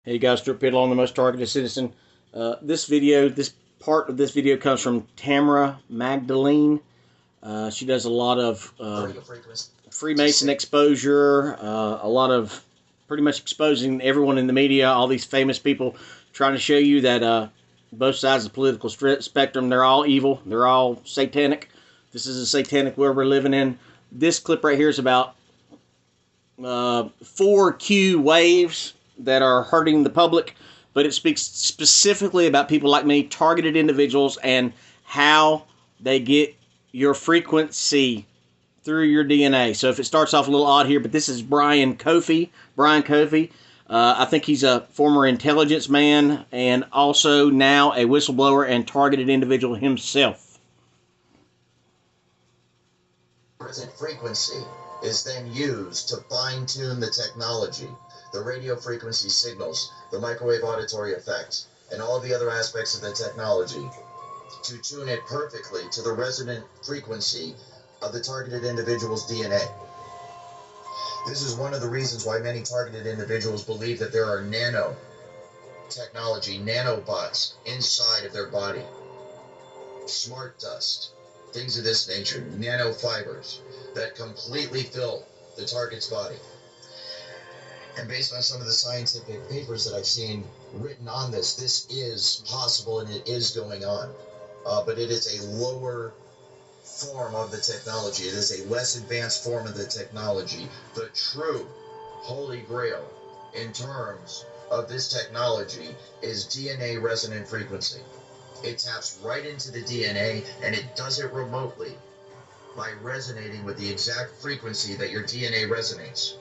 Hey guys, Stuart Piddle on the Most Targeted Citizen. This part of this video comes from Tamara Magdalene. She does a lot of Freemason exposure, a lot of pretty much exposing everyone in the media, all these famous people, trying to show you that both sides of the political spectrum, they're all evil, they're all satanic. This is a satanic world we're living in. This clip right here is about 4Q waves that are hurting the public, but it speaks specifically about people like me, targeted individuals, and how they get your frequency through your DNA. So if it starts off a little odd here, but this is Brian Kofi. I think he's a former intelligence man and also now a whistleblower and targeted individual himself. Present frequency is then used to fine-tune the technology, the radio frequency signals, the microwave auditory effects, and all the other aspects of the technology to tune it perfectly to the resonant frequency of the targeted individual's DNA. This is one of the reasons why many targeted individuals believe that there are nanotechnology, nanobots inside of their body. Smart dust, things of this nature, nanofibers that completely fill the target's body. And based on some of the scientific papers that I've seen written on this, this is possible and it is going on. But it is a lower form of the technology. It is a less advanced form of the technology. The true holy grail in terms of this technology is DNA resonant frequency. It taps right into the DNA and it does it remotely by resonating with the exact frequency that your DNA resonates.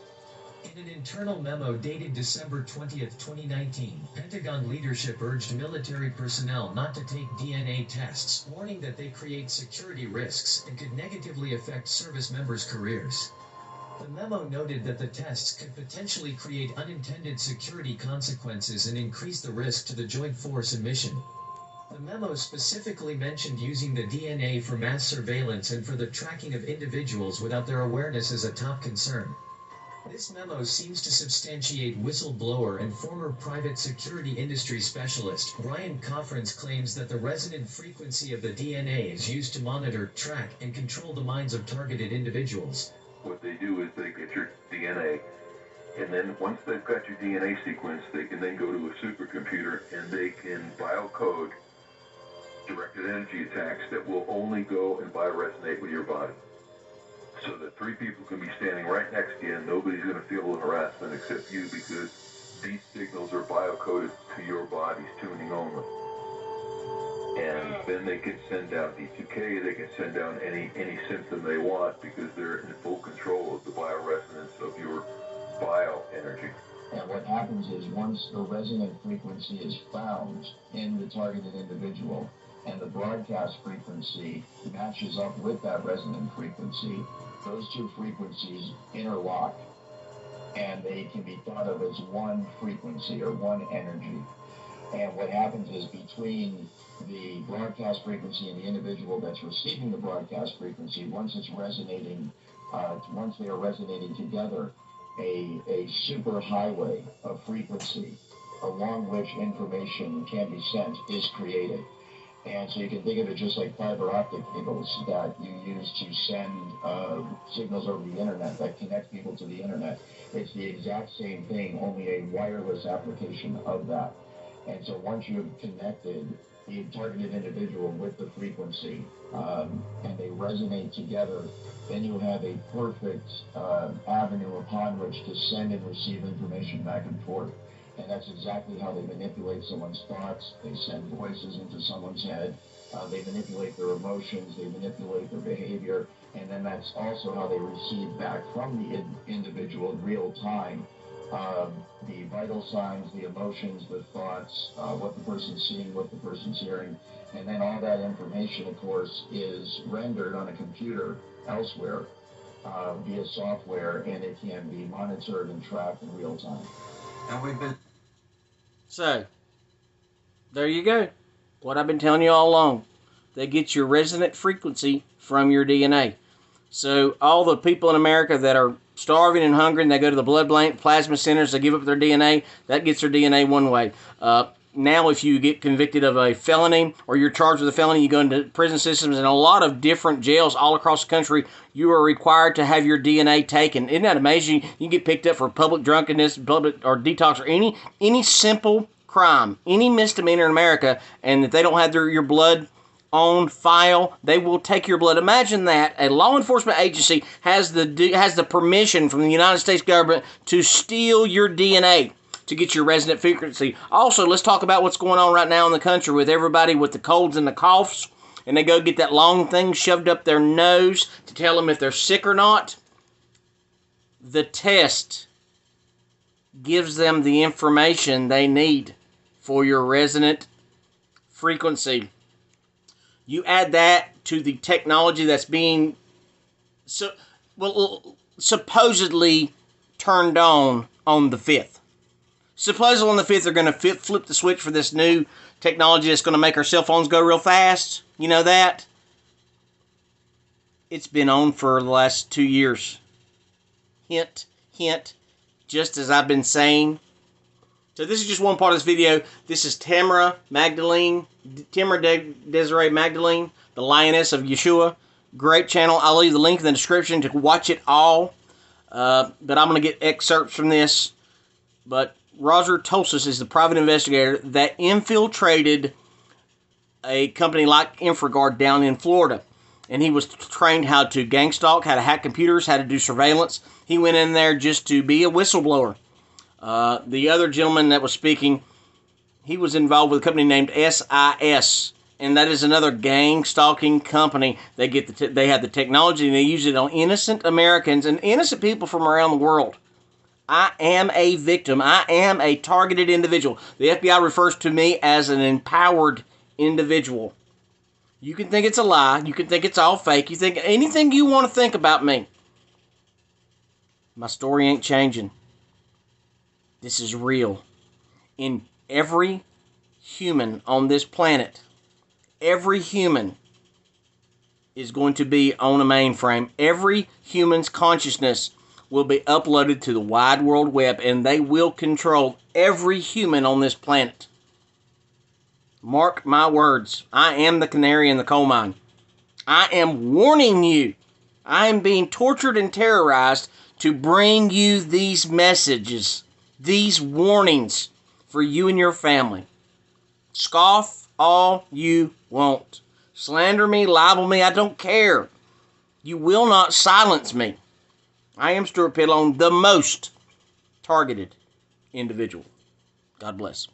In an internal memo dated December 20th, 2019, Pentagon leadership urged military personnel not to take DNA tests, warning that they create security risks and could negatively affect service members' careers. The memo noted that the tests could potentially create unintended security consequences and increase the risk to the joint force and mission. The memo specifically mentioned using the DNA for mass surveillance and for the tracking of individuals without their awareness as a top concern. This memo seems to substantiate whistleblower and former private security industry specialist Brian Kofi's claims that the resonant frequency of the DNA is used to monitor, track, and control the minds of targeted individuals. What they do is they get your DNA, and then once they've got your DNA sequence, they can then go to a supercomputer and they can biocode directed energy attacks that will only go and bioresonate with your body. So that three people can be standing right next to you and nobody's going to feel the harassment except you, because these signals are biocoded to your body's tuning only. And then they can send out D2K, they can send out any symptom they want because they're in full control of the bioresonance of your bioenergy. And what happens is once the resonant frequency is found in the targeted individual and the broadcast frequency matches up with that resonant frequency, those two frequencies interlock and they can be thought of as one frequency or one energy. And what happens is between the broadcast frequency and the individual that's receiving the broadcast frequency, once it's resonating, once they are resonating together, a super highway of frequency along which information can be sent is created. And so you can think of it just like fiber optic cables that you use to send signals over the internet that connect people to the internet. It's the exact same thing, only a wireless application of that. And so once you have connected the targeted individual with the frequency and they resonate together, then you have a perfect avenue upon which to send and receive information back and forth. And that's exactly how they manipulate someone's thoughts. They send voices into someone's head. They manipulate their emotions. They manipulate their behavior. And then that's also how they receive back from the individual in real time the vital signs, the emotions, the thoughts, what the person's seeing, what the person's hearing. And then all that information, of course, is rendered on a computer elsewhere via software, and it can be monitored and tracked in real time. And we've been... So, there you go. What I've been telling you all along. They get your resonant frequency from your DNA. So all the people in America that are starving and hungry, and they go to the blood bank, plasma centers, they give up their DNA, that gets their DNA one way. Now, if you get convicted of a felony or you're charged with a felony, you go into prison systems, and a lot of different jails all across the country, you are required to have your DNA taken. Isn't that amazing? You can get picked up for public drunkenness, public or detox, or any simple crime, any misdemeanor in America, and if they don't have your blood on file, they will take your blood. Imagine that a law enforcement agency has the permission from the United States government to steal your DNA to get your resonant frequency. Also, let's talk about what's going on right now in the country with everybody with the colds and the coughs, and they go get that long thing shoved up their nose to tell them if they're sick or not. The test gives them the information they need for your resonant frequency. You add that to the technology that's being supposedly turned on the 5th. Supposedly on the 5th, they're going to flip the switch for this new technology that's going to make our cell phones go real fast. You know that? It's been on for the last 2 years. Hint, hint, just as I've been saying. So this is just one part of this video. This is Tamara Desiree Magdalene, the Lioness of Yeshua. Great channel. I'll leave the link in the description to watch it all. But I'm going to get excerpts from this. But Roger Tosas is the private investigator that infiltrated a company like InfraGard down in Florida. And he was trained how to gang stalk, how to hack computers, how to do surveillance. He went in there just to be a whistleblower. The other gentleman that was speaking, he was involved with a company named SIS, and that is another gang stalking company. They have the technology, and they use it on innocent Americans and innocent people from around the world. I am a victim. I am a targeted individual. The FBI refers to me as an empowered individual. You can think it's a lie. You can think it's all fake. You think anything you want to think about me. My story ain't changing. This is real. In every human on this planet, every human is going to be on a mainframe. Every human's consciousness will be uploaded to the wide world web, and they will control every human on this planet. Mark my words. I am the canary in the coal mine. I am warning you. I am being tortured and terrorized to bring you these messages, these warnings for you and your family. Scoff all you want. Slander me, libel me, I don't care. You will not silence me. I am Stuart Pidlone, the most targeted individual. God bless.